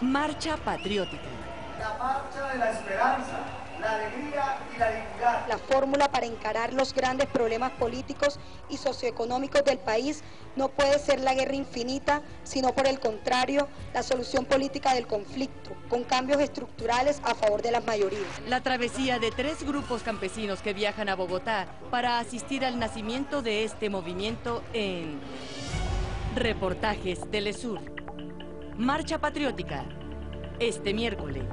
Marcha patriótica. La marcha de la esperanza, la alegría y la dignidad. La fórmula para encarar los grandes problemas políticos y socioeconómicos del país no puede ser la guerra infinita, sino por el contrario, la solución política del conflicto, con cambios estructurales a favor de las mayorías. La travesía de 3 grupos campesinos que viajan a Bogotá para asistir al nacimiento de este movimiento en Reportajes Telesur. Marcha patriótica, este miércoles.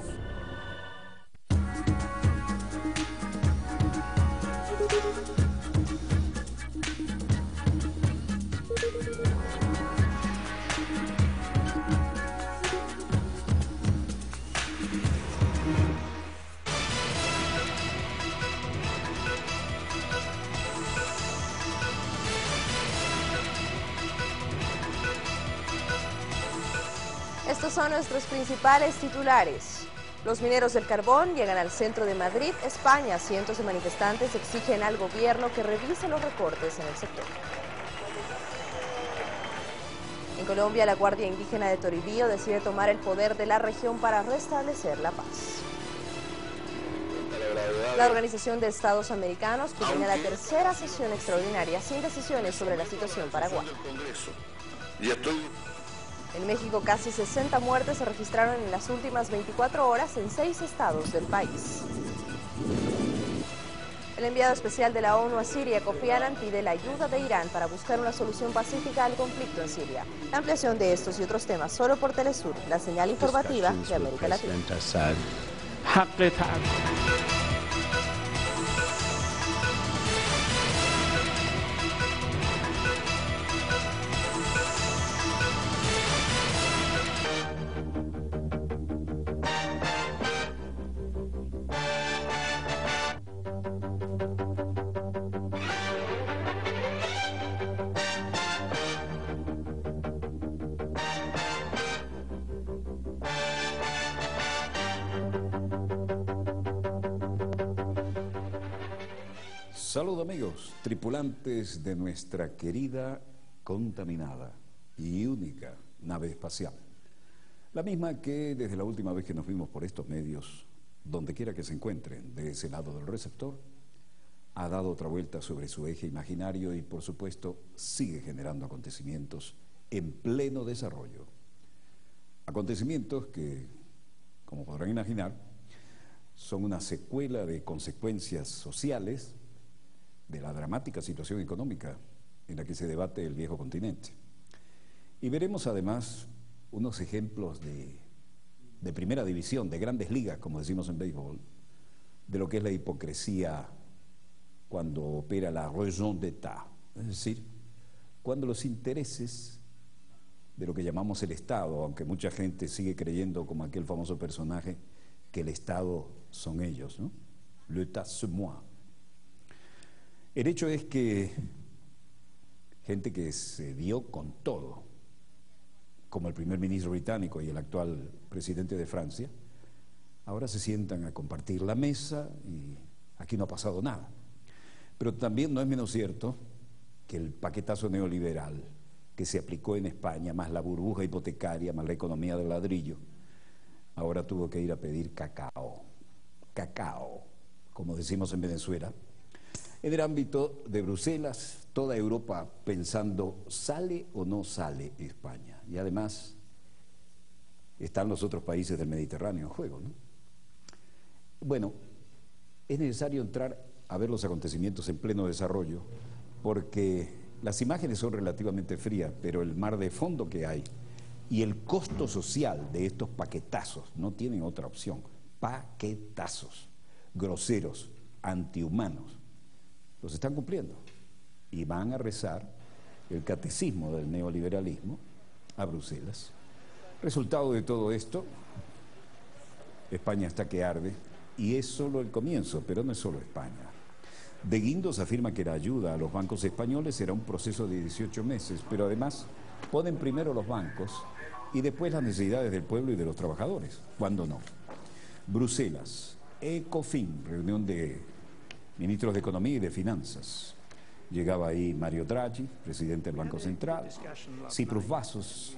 Estos son nuestros principales titulares. Los mineros del carbón llegan al centro de Madrid, España. Cientos de manifestantes exigen al gobierno que revise los recortes en el sector. En Colombia, la Guardia Indígena de Toribío decide tomar el poder de la región para restablecer la paz. La Organización de Estados Americanos culmina la tercera sesión extraordinaria sin decisiones sobre la situación paraguaya. En México, casi 60 muertes se registraron en las últimas 24 horas en 6 estados del país. El enviado especial de la ONU a Siria, Kofi Annan, pide la ayuda de Irán para buscar una solución pacífica al conflicto en Siria. La ampliación de estos y otros temas solo por Telesur, la señal informativa de América Latina. Saludos amigos, tripulantes de nuestra querida, contaminada y única nave espacial. La misma que desde la última vez que nos vimos por estos medios, donde quiera que se encuentren de ese lado del receptor, ha dado otra vuelta sobre su eje imaginario y por supuesto sigue generando acontecimientos en pleno desarrollo. Acontecimientos que, como podrán imaginar, son una secuela de consecuencias sociales de la dramática situación económica en la que se debate el viejo continente. Y veremos además unos ejemplos de primera división, de grandes ligas, como decimos en béisbol, de lo que es la hipocresía cuando opera la raison d'État, es decir, cuando los intereses de lo que llamamos el Estado, aunque mucha gente sigue creyendo como aquel famoso personaje que el Estado son ellos, ¿no? L'État c'est moi. El hecho es que gente que se dio con todo, como el primer ministro británico y el actual presidente de Francia, ahora se sientan a compartir la mesa y aquí no ha pasado nada. Pero también no es menos cierto que el paquetazo neoliberal que se aplicó en España, más la burbuja hipotecaria, más la economía del ladrillo, ahora tuvo que ir a pedir cacao, como decimos en Venezuela. En el ámbito de Bruselas, toda Europa pensando, ¿sale o no sale España? Y además están los otros países del Mediterráneo en juego, ¿no? Bueno, es necesario entrar a ver los acontecimientos en pleno desarrollo, porque las imágenes son relativamente frías, pero el mar de fondo que hay y el costo social de estos paquetazos no tienen otra opción. Paquetazos, groseros, antihumanos, los están cumpliendo y van a rezar el catecismo del neoliberalismo a Bruselas. Resultado de todo esto, España está que arde y es solo el comienzo, pero no es solo España. De Guindos afirma que la ayuda a los bancos españoles será un proceso de 18 meses, pero además ponen primero los bancos y después las necesidades del pueblo y de los trabajadores. ¿Cuándo no? Bruselas, ECOFIN, reunión de ministros de Economía y de Finanzas. Llegaba ahí Mario Draghi, presidente del Banco Central, Tsipras Vassos,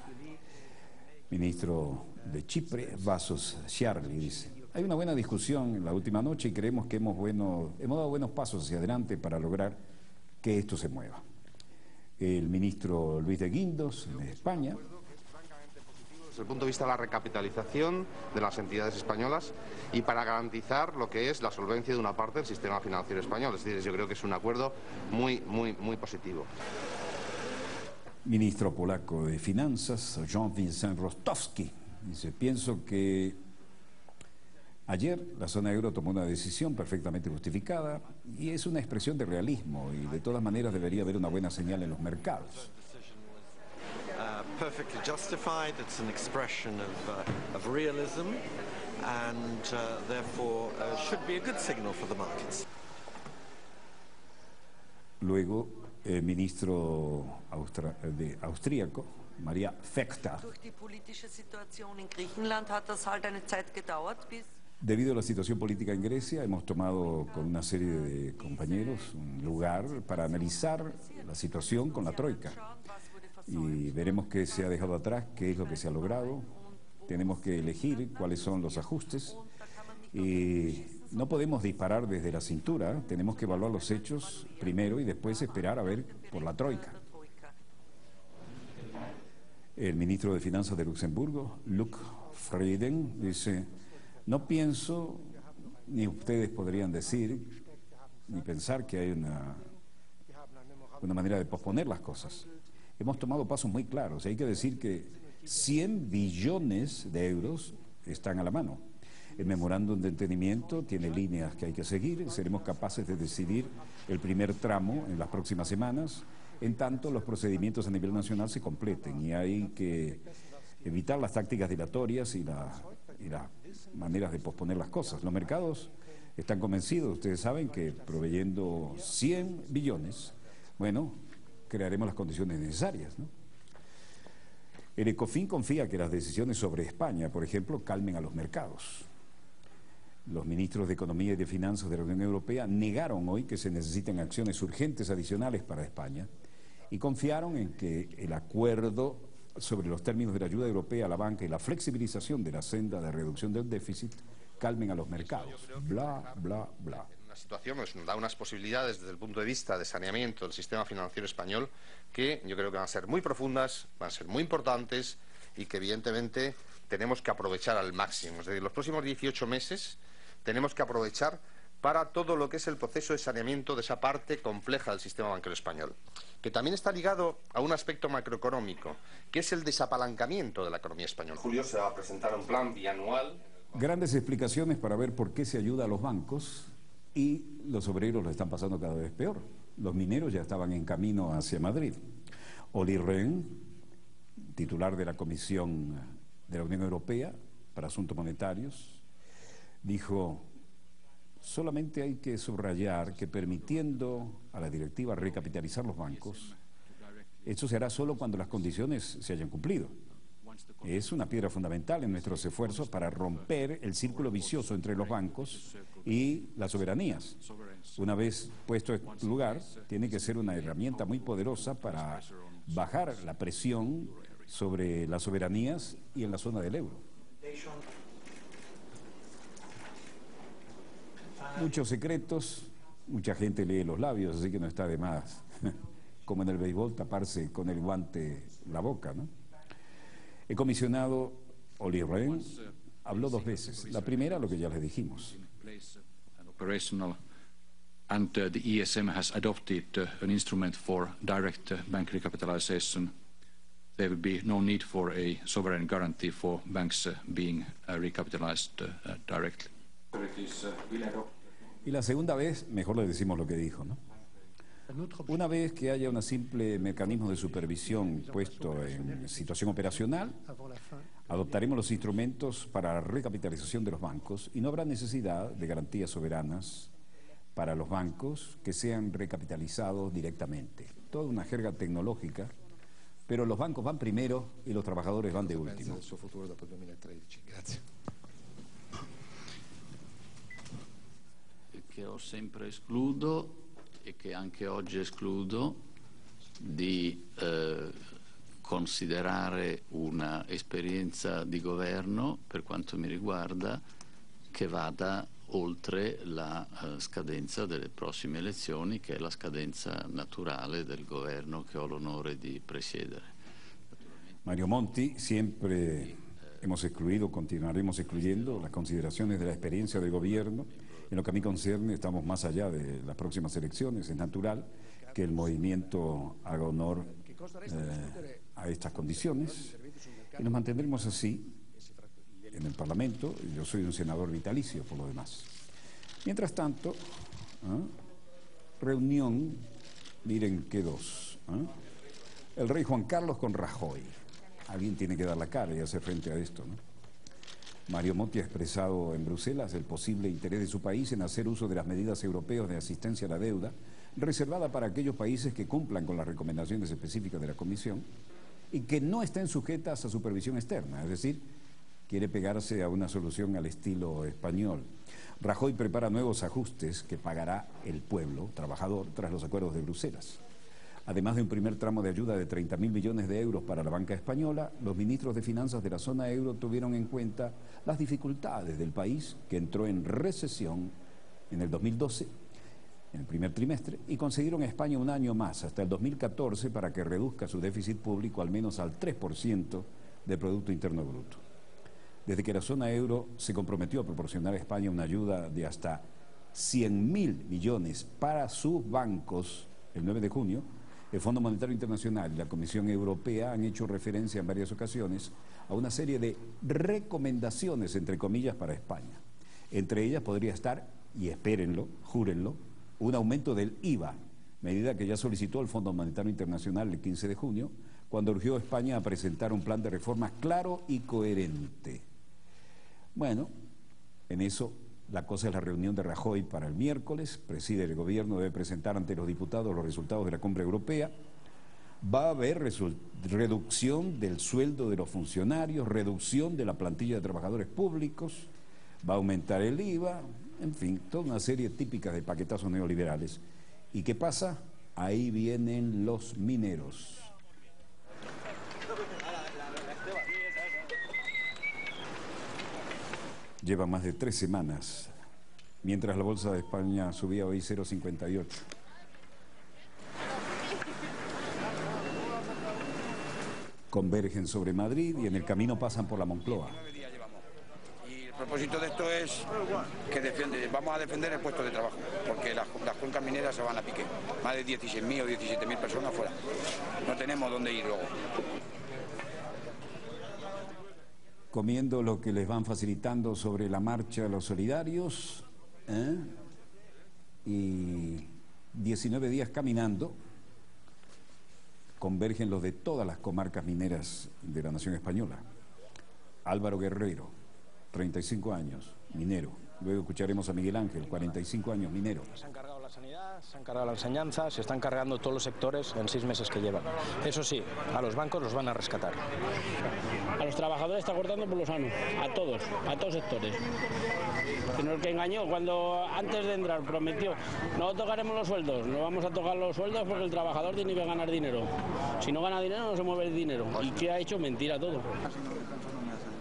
ministro de Chipre, Vasos Charlie, dice. Hay una buena discusión en la última noche y creemos que hemos dado buenos pasos hacia adelante para lograr que esto se mueva. El ministro Luis de Guindos, de España. Desde el punto de vista de la recapitalización de las entidades españolas y para garantizar lo que es la solvencia de una parte del sistema financiero español. Es decir, yo creo que es un acuerdo muy positivo. Ministro polaco de Finanzas, Jean-Vincent Rostowski, dice, pienso que ayer la zona euro tomó una decisión perfectamente justificada y es una expresión de realismo y de todas maneras debería haber una buena señal en los mercados. Perfectly justified, it's an expression of realism and therefore should be a good signal for the markets. Luego, el ministro austríaco, Maria Fekta. Debido a la situación política en Grecia, hemos tomado con una serie de compañeros un lugar para analizar la situación con la Troika. Y veremos qué se ha dejado atrás, qué es lo que se ha logrado. Tenemos que elegir cuáles son los ajustes. Y no podemos disparar desde la cintura, tenemos que evaluar los hechos primero y después esperar a ver por la Troika. El ministro de Finanzas de Luxemburgo, Luc Frieden, dice, no pienso, ni ustedes podrían decir, ni pensar que hay una manera de posponer las cosas. Hemos tomado pasos muy claros. Hay que decir que 100 billones de euros están a la mano. El memorándum de entendimiento tiene líneas que hay que seguir. Seremos capaces de decidir el primer tramo en las próximas semanas, en tanto los procedimientos a nivel nacional se completen. Y hay que evitar las tácticas dilatorias y las maneras de posponer las cosas. Los mercados están convencidos. Ustedes saben que proveyendo 100 billones, bueno, crearemos las condiciones necesarias, ¿no? El ECOFIN confía que las decisiones sobre España, por ejemplo, calmen a los mercados. Los ministros de Economía y de Finanzas de la Unión Europea negaron hoy que se necesitan acciones urgentes adicionales para España y confiaron en que el acuerdo sobre los términos de la ayuda europea a la banca y la flexibilización de la senda de reducción del déficit calmen a los mercados. Bla, bla, bla. Situación nos da unas posibilidades desde el punto de vista de saneamiento del sistema financiero español que yo creo que van a ser muy profundas, van a ser muy importantes y que evidentemente tenemos que aprovechar al máximo. Es decir, los próximos 18 meses tenemos que aprovechar para todo lo que es el proceso de saneamiento de esa parte compleja del sistema bancario español, que también está ligado a un aspecto macroeconómico, que es el desapalancamiento de la economía española. En julio se va a presentar un plan bianual. Grandes explicaciones para ver por qué se ayuda a los bancos. Y los obreros lo están pasando cada vez peor. Los mineros ya estaban en camino hacia Madrid. Olli Rehn, titular de la Comisión de la Unión Europea para Asuntos Monetarios, dijo, solamente hay que subrayar que permitiendo a la directiva recapitalizar los bancos, esto se hará solo cuando las condiciones se hayan cumplido. Es una piedra fundamental en nuestros esfuerzos para romper el círculo vicioso entre los bancos y las soberanías. Una vez puesto en lugar, tiene que ser una herramienta muy poderosa para bajar la presión sobre las soberanías y en la zona del euro. Muchos secretos, mucha gente lee los labios, así que no está de más, como en el béisbol, taparse con el guante la boca, ¿no? El comisionado Olli Rehn habló 2 veces. La primera, lo que ya les dijimos. And the ESM has adopted an instrument for direct bank recapitalization. There will be no need for a sovereign guarantee for banks being recapitalized directly. Y la segunda vez, mejor le decimos lo que dijo, ¿no? Una vez que haya un simple mecanismo de supervisión puesto en situación operacional, adoptaremos los instrumentos para la recapitalización de los bancos y no habrá necesidad de garantías soberanas para los bancos que sean recapitalizados directamente. Toda una jerga tecnológica, pero los bancos van primero y los trabajadores van de último. Che ho sempre escludo e che anche oggi escludo di considerare una esperienza di governo, per quanto mi riguarda, che vada oltre la scadenza delle prossime elezioni, che è la scadenza naturale del governo che ho l'onore di presiedere. Mario Monti, siempre hemos excluido, continuaremos excluyendo las consideraciones de la experiencia del gobierno. En lo que a mí concierne, estamos más allá de las próximas elecciones. Es natural que el movimiento haga honor a estas condiciones y nos mantendremos así en el Parlamento. Yo soy un senador vitalicio, por lo demás. Mientras tanto, reunión, miren qué dos. El rey Juan Carlos con Rajoy. Alguien tiene que dar la cara y hacer frente a esto, ¿no? Mario Monti ha expresado en Bruselas el posible interés de su país en hacer uso de las medidas europeas de asistencia a la deuda, reservada para aquellos países que cumplan con las recomendaciones específicas de la Comisión y que no estén sujetas a supervisión externa, es decir, quiere pegarse a una solución al estilo español. Rajoy prepara nuevos ajustes que pagará el pueblo trabajador tras los acuerdos de Bruselas. Además de un primer tramo de ayuda de 30.000 millones de euros para la banca española, los ministros de finanzas de la zona euro tuvieron en cuenta las dificultades del país, que entró en recesión en el 2012, en el primer trimestre, y concedieron a España un año más, hasta el 2014, para que reduzca su déficit público al menos al 3% del Producto Interno Bruto. Desde que la zona euro se comprometió a proporcionar a España una ayuda de hasta 100.000 millones para sus bancos el 9 de junio, el Fondo Monetario Internacional y la Comisión Europea han hecho referencia en varias ocasiones a una serie de recomendaciones, entre comillas, para España. Entre ellas podría estar, y espérenlo, júrenlo, un aumento del IVA, medida que ya solicitó el Fondo Monetario Internacional el 15 de junio, cuando urgió a España a presentar un plan de reformas claro y coherente. Bueno, en eso la cosa es la reunión de Rajoy para el miércoles. Preside el gobierno, debe presentar ante los diputados los resultados de la cumbre europea. Va a haber reducción del sueldo de los funcionarios, reducción de la plantilla de trabajadores públicos, va a aumentar el IVA, en fin, toda una serie típica de paquetazos neoliberales. ¿Y qué pasa? Ahí vienen los mineros. Lleva más de 3 semanas, mientras la Bolsa de España subía hoy 0,58. Convergen sobre Madrid y en el camino pasan por la Moncloa. Y el propósito de esto es que vamos a defender el puesto de trabajo, porque las cuencas mineras se van a pique. Más de 16.000 o 17.000 personas fuera. No tenemos dónde ir luego. Comiendo lo que les van facilitando sobre la marcha los solidarios, y 19 días caminando, convergen los de todas las comarcas mineras de la nación española. Álvaro Guerrero, 35 años, minero. Luego escucharemos a Miguel Ángel, 45 años, minero. Se han cargado la sanidad, se han cargado la enseñanza, se están cargando todos los sectores en 6 meses que llevan. Eso sí, a los bancos los van a rescatar. A los trabajadores está cortando por lo sano, a todos sectores. Sino el que engañó cuando antes de entrar prometió, no tocaremos los sueldos, no vamos a tocar los sueldos porque el trabajador tiene que ganar dinero. Si no gana dinero no se mueve el dinero. ¿Y qué ha hecho? Mentira todo.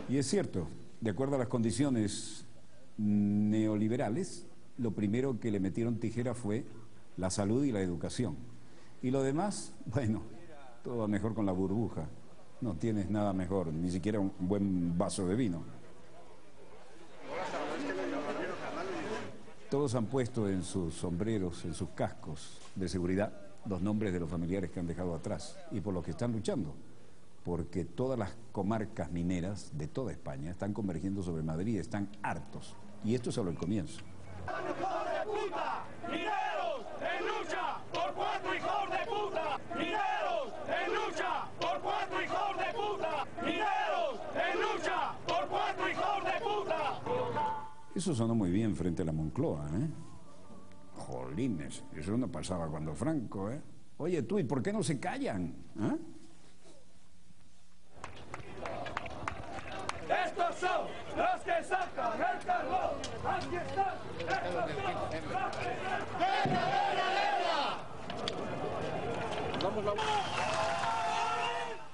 Y es cierto, de acuerdo a las condiciones neoliberales, lo primero que le metieron tijera fue la salud y la educación. Y lo demás, bueno, todo va mejor con la burbuja. No tienes nada mejor, ni siquiera un buen vaso de vino. Todos han puesto en sus sombreros, en sus cascos de seguridad, los nombres de los familiares que han dejado atrás y por los que están luchando. Porque todas las comarcas mineras de toda España están convergiendo sobre Madrid, están hartos. Y esto es solo el comienzo. ¡Mineros en lucha por 4 hijos de puta! ¡Mineros en lucha por 4 hijos de puta! ¡Mineros en lucha por 4 hijos de puta! Eso sonó muy bien frente a la Moncloa, ¿eh? Jolines, eso no pasaba cuando Franco, ¿eh? Oye, tú, ¿y por qué no se callan? ¿Eh? ¡Estos son los que sacan el carbón! ¡Aquí están! ¡Estos son los que sacan! ¡Guerra! Vamos.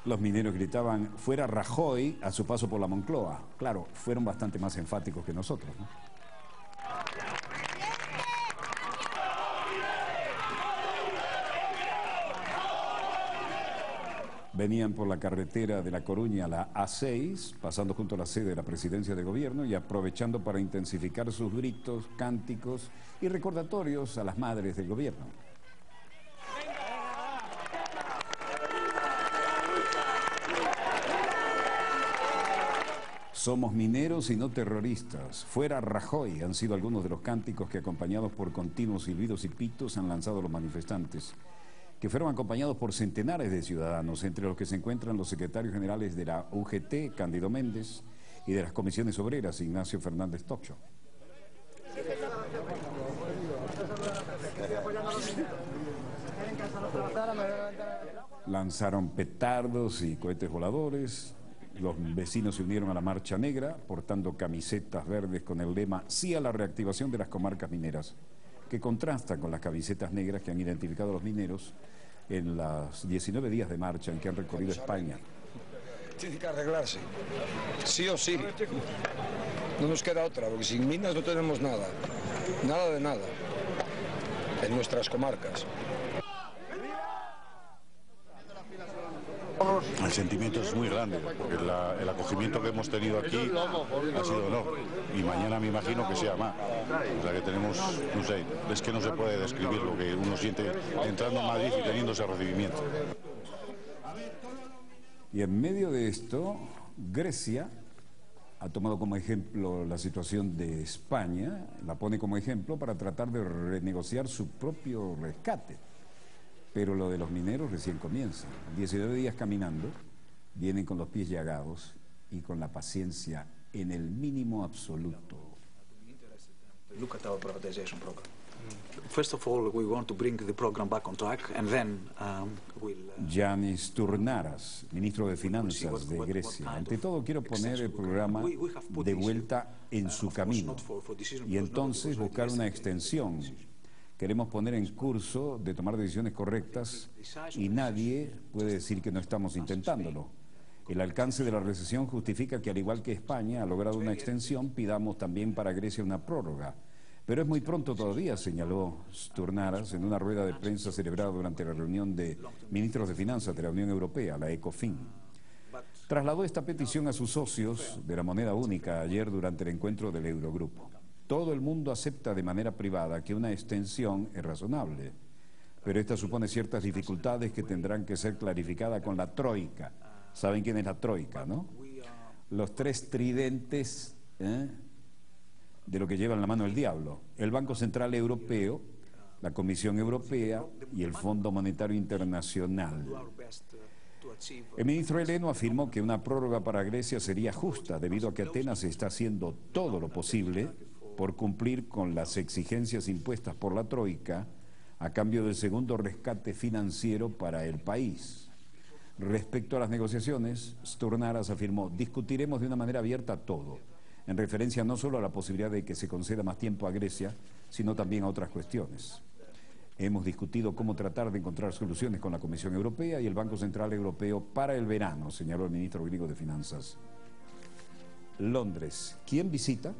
Los mineros gritaban "fuera Rajoy" a su paso por la Moncloa. Claro, fueron bastante más enfáticos que nosotros, ¿no? Venían por la carretera de La Coruña, la A6, pasando junto a la sede de la Presidencia de Gobierno y aprovechando para intensificar sus gritos, cánticos y recordatorios a las madres del gobierno. Somos mineros y no terroristas. Fuera Rajoy han sido algunos de los cánticos que, acompañados por continuos silbidos y pitos, han lanzado los manifestantes, que fueron acompañados por centenares de ciudadanos, entre los que se encuentran los secretarios generales de la UGT, Cándido Méndez, y de las comisiones obreras, Ignacio Fernández Toccho. Lanzaron petardos y cohetes voladores. Los vecinos se unieron a la marcha negra, portando camisetas verdes con el lema "Sí a la reactivación de las comarcas mineras", que contrasta con las camisetas negras que han identificado a los mineros en los 19 días de marcha en que han recorrido España. Tiene que arreglarse, sí o sí. No nos queda otra, porque sin minas no tenemos nada, nada de nada, en nuestras comarcas. El sentimiento es muy grande, porque el acogimiento que hemos tenido aquí ha sido enorme, y mañana me imagino que sea más. O sea que tenemos, no sé, es que no se puede describir lo que uno siente entrando a Madrid y teniendo ese recibimiento. Y en medio de esto, Grecia ha tomado como ejemplo la situación de España, la pone como ejemplo para tratar de renegociar su propio rescate. Pero lo de los mineros recién comienza. 19 días caminando, vienen con los pies llagados y con la paciencia en el mínimo absoluto. Look at our privatization program. First of all, we want to bring the program back on track, and then we'll... Yanis Tournaras, ministro de Finanzas de Grecia. Ante todo, quiero poner el programa de vuelta en su camino y entonces buscar una extensión. Queremos poner en curso de tomar decisiones correctas y nadie puede decir que no estamos intentándolo. El alcance de la recesión justifica que, al igual que España ha logrado una extensión, pidamos también para Grecia una prórroga. Pero es muy pronto todavía, señaló Tournaras en una rueda de prensa celebrada durante la reunión de ministros de Finanzas de la Unión Europea, la ECOFIN. Trasladó esta petición a sus socios de la moneda única ayer durante el encuentro del Eurogrupo. Todo el mundo acepta de manera privada que una extensión es razonable, pero esta supone ciertas dificultades que tendrán que ser clarificadas con la Troika. ¿Saben quién es la Troika, no? Los tres tridentes de lo que llevan la mano el diablo: el Banco Central Europeo, la Comisión Europea y el Fondo Monetario Internacional. El ministro heleno afirmó que una prórroga para Grecia sería justa, debido a que Atenas está haciendo todo lo posible por cumplir con las exigencias impuestas por la Troika a cambio del segundo rescate financiero para el país. Respecto a las negociaciones, Tournaras afirmó: discutiremos de una manera abierta todo, en referencia no solo a la posibilidad de que se conceda más tiempo a Grecia, sino también a otras cuestiones. Hemos discutido cómo tratar de encontrar soluciones con la Comisión Europea y el Banco Central Europeo para el verano, señaló el ministro griego de Finanzas. Londres. ¿Quién visita?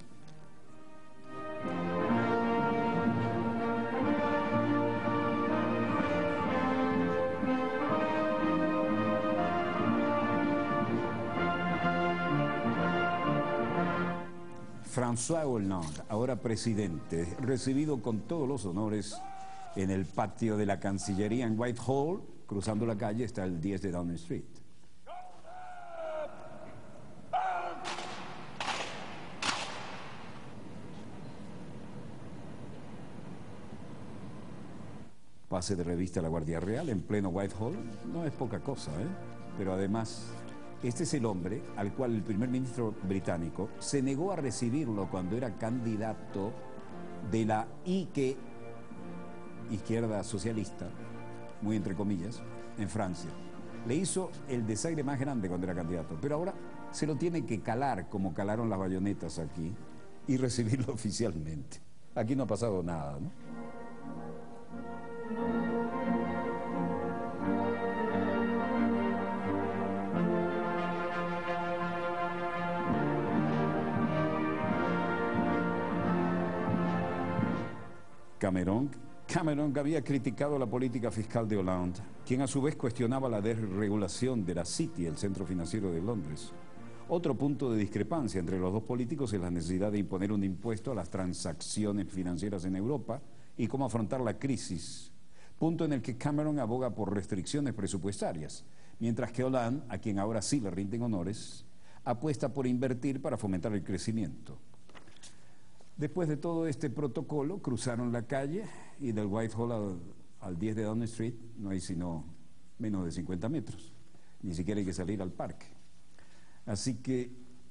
François Hollande, ahora presidente, recibido con todos los honores en el patio de la Cancillería en Whitehall. Cruzando la calle está el 10 de Downing Street. Pase de revista a la Guardia Real en pleno Whitehall no es poca cosa, pero además este es el hombre al cual el primer ministro británico se negó a recibirlo cuando era candidato de la izquierda socialista, muy entre comillas, en Francia. Le hizo el desaire más grande cuando era candidato, pero ahora se lo tiene que calar como calaron las bayonetas aquí y recibirlo oficialmente. Aquí no ha pasado nada, ¿no? Cameron había criticado la política fiscal de Hollande, quien a su vez cuestionaba la desregulación de la City, el centro financiero de Londres. Otro punto de discrepancia entre los dos políticos es la necesidad de imponer un impuesto a las transacciones financieras en Europa y cómo afrontar la crisis, punto en el que Cameron aboga por restricciones presupuestarias, mientras que Hollande, a quien ahora sí le rinden honores, apuesta por invertir para fomentar el crecimiento. Después de todo este protocolo, cruzaron la calle y del Whitehall al 10 de Downing Street no hay sino menos de 50 metros, ni siquiera hay que salir al parque. Así que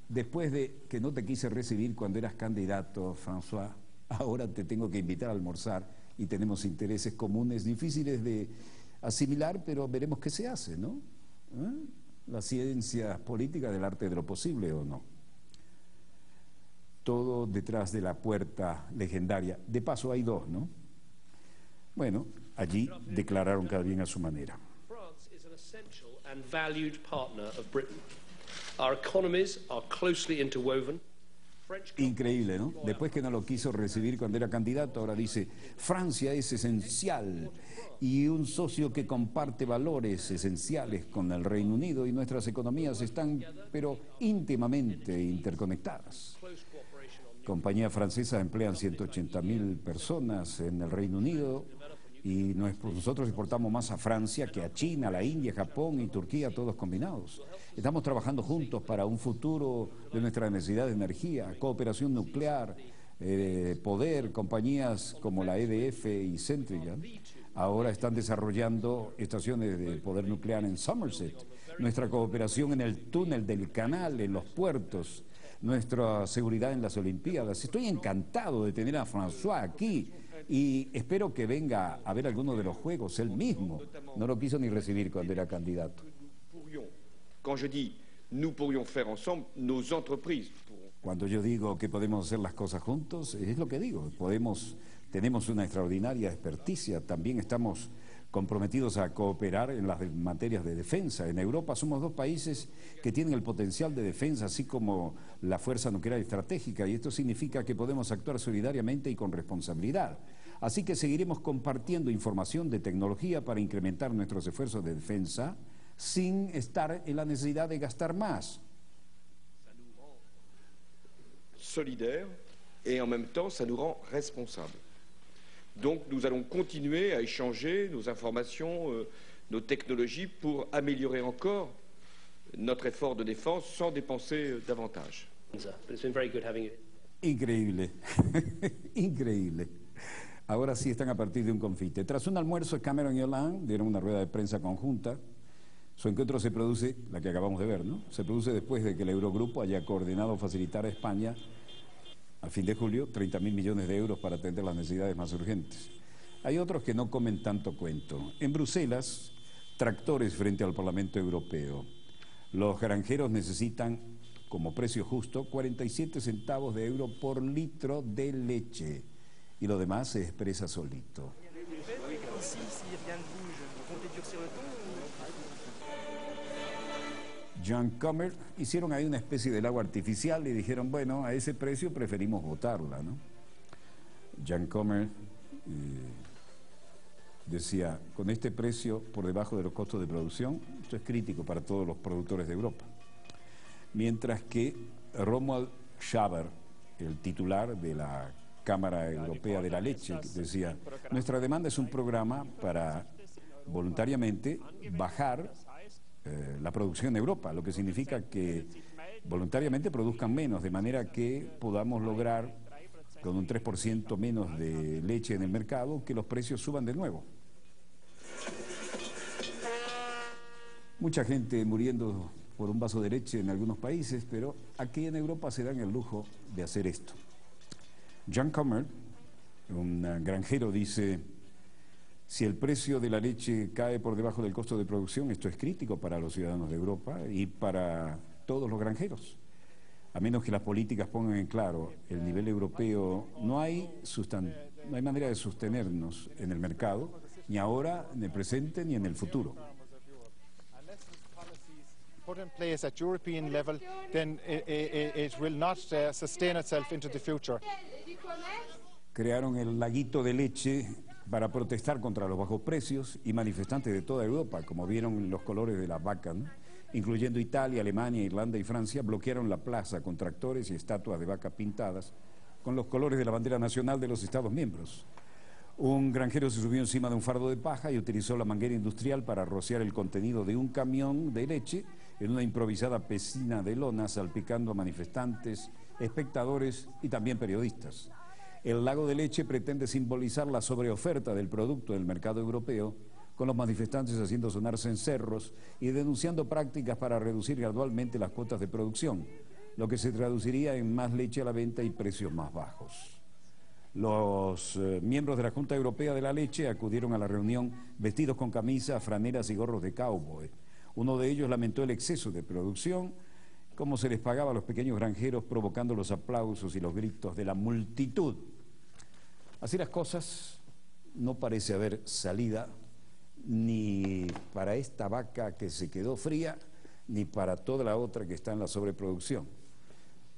después de que no te quise recibir cuando eras candidato, François, ahora te tengo que invitar a almorzar y tenemos intereses comunes difíciles de asimilar, pero veremos qué se hace, ¿no? La ciencia política del arte de lo posible, ¿o no? Todo detrás de la puerta legendaria. De paso hay dos, ¿no? Bueno, allí declararon cada bien a su manera. France is an essential and valued partner of Britain. Our economies are closely interwoven. Increíble, ¿no? Después que no lo quiso recibir cuando era candidato, ahora dice, Francia es esencial y un socio que comparte valores esenciales con el Reino Unido y nuestras economías están, pero íntimamente interconectadas. Compañías francesas emplean 180.000 personas en el Reino Unido y nosotros exportamos más a Francia que a China, a la India, Japón y Turquía, todos combinados. Estamos trabajando juntos para un futuro de nuestra necesidad de energía, cooperación nuclear, poder. Compañías como la EDF y Centrica ahora están desarrollando estaciones de poder nuclear en Somerset. Nuestra cooperación en el túnel del canal, en los puertos, nuestra seguridad en las Olimpiadas. Estoy encantado de tener a François aquí y espero que venga a ver alguno de los juegos él mismo. No lo quiso ni recibir cuando era candidato. Cuando yo digo que podemos hacer las cosas juntos, es lo que digo. Tenemos una extraordinaria experticia, también estamos comprometidos a cooperar en las materias de defensa. En Europa somos dos países que tienen el potencial de defensa, así como la fuerza nuclear estratégica, y esto significa que podemos actuar solidariamente y con responsabilidad. Así que seguiremos compartiendo información de tecnología para incrementar nuestros esfuerzos de defensa sin estar en la necesidad de gastar más. Solidaire et en même temps ça nous rend responsables. Donc nous allons continuer à échanger nos informations, nos technologies pour améliorer encore notre effort de défense sans dépenser davantage. Increíble, increíble. Ahora sí están a partir de un confite. Tras un almuerzo, Cameron y Hollande dieron una rueda de prensa conjunta. Su encuentro se produce, la que acabamos de ver, ¿no? Se produce después de que el Eurogrupo haya coordinado facilitar a España a fin de julio 30.000 millones de euros para atender las necesidades más urgentes. Hay otros que no comen tanto cuento. En Bruselas, tractores frente al Parlamento Europeo. Los granjeros necesitan, como precio justo, 47 centavos de euro por litro de leche. Y lo demás se expresa solito. John Comer hicieron ahí una especie del agua artificial y dijeron, bueno, a ese precio preferimos votarla, ¿no? John Comer decía, con este precio por debajo de los costos de producción, esto es crítico para todos los productores de Europa. Mientras que Romuald Schaber, el titular de la Cámara Europea de la Leche, decía, nuestra demanda es un programa para voluntariamente bajar la producción en Europa, lo que significa que voluntariamente produzcan menos, de manera que podamos lograr con un 3% menos de leche en el mercado que los precios suban de nuevo. Mucha gente muriendo por un vaso de leche en algunos países, pero aquí en Europa se dan el lujo de hacer esto. John Comer, un granjero, dice, si el precio de la leche cae por debajo del costo de producción, esto es crítico para los ciudadanos de Europa y para todos los granjeros. A menos que las políticas pongan en claro el nivel europeo, no hay manera de sostenernos en el mercado, ni ahora, en el presente, ni en el futuro. Put in place at European level, then it will not sustain itself into the future. crearon el laguito de leche para protestar contra los bajos precios, y manifestantes de toda Europa, como vieron los colores de las vacas, ¿no?, incluyendo Italia, Alemania, Irlanda y Francia, bloquearon la plaza con tractores y estatuas de vacas pintadas con los colores de la bandera nacional de los Estados miembros. Un granjero se subió encima de un fardo de paja y utilizó la manguera industrial para rociar el contenido de un camión de leche en una improvisada piscina de lona, salpicando a manifestantes, espectadores y también periodistas. El lago de leche pretende simbolizar la sobreoferta del producto del mercado europeo, con los manifestantes haciendo sonar cencerros y denunciando prácticas para reducir gradualmente las cuotas de producción, lo que se traduciría en más leche a la venta y precios más bajos. Los miembros de la Junta Europea de la Leche acudieron a la reunión vestidos con camisas, franelas y gorros de cowboy. Uno de ellos lamentó el exceso de producción, cómo se les pagaba a los pequeños granjeros, provocando los aplausos y los gritos de la multitud. Así las cosas, no parece haber salida ni para esta vaca que se quedó fría, ni para toda la otra que está en la sobreproducción.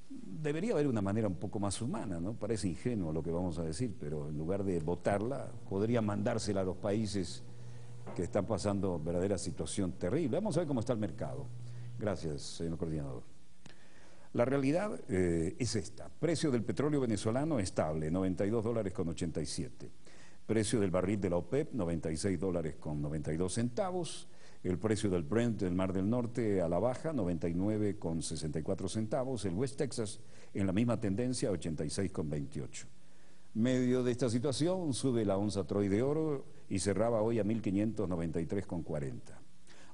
Debería haber una manera un poco más humana, ¿no? Parece ingenuo lo que vamos a decir, pero en lugar de votarla, podría mandársela a los países que están pasando verdadera situación terrible. Vamos a ver cómo está el mercado. Gracias, señor coordinador. La realidad es esta. Precio del petróleo venezolano estable, $92.87. Precio del barril de la OPEP, $96.92. El precio del Brent del Mar del Norte a la baja, 99,64 centavos. El West Texas en la misma tendencia, 86,28. Medio de esta situación, sube la onza Troy de oro y cerraba hoy a 1.593,40.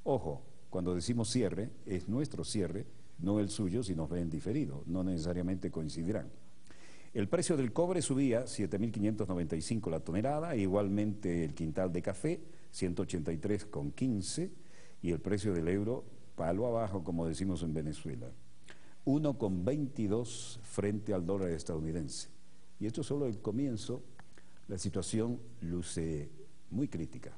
Ojo, cuando decimos cierre, es nuestro cierre, no el suyo si nos ven diferido, no necesariamente coincidirán. El precio del cobre subía 7.595 la tonelada, igualmente el quintal de café, 183,15, y el precio del euro, palo abajo, como decimos en Venezuela, 1,22 frente al dólar estadounidense. Y esto es solo el comienzo, la situación luce muy crítica.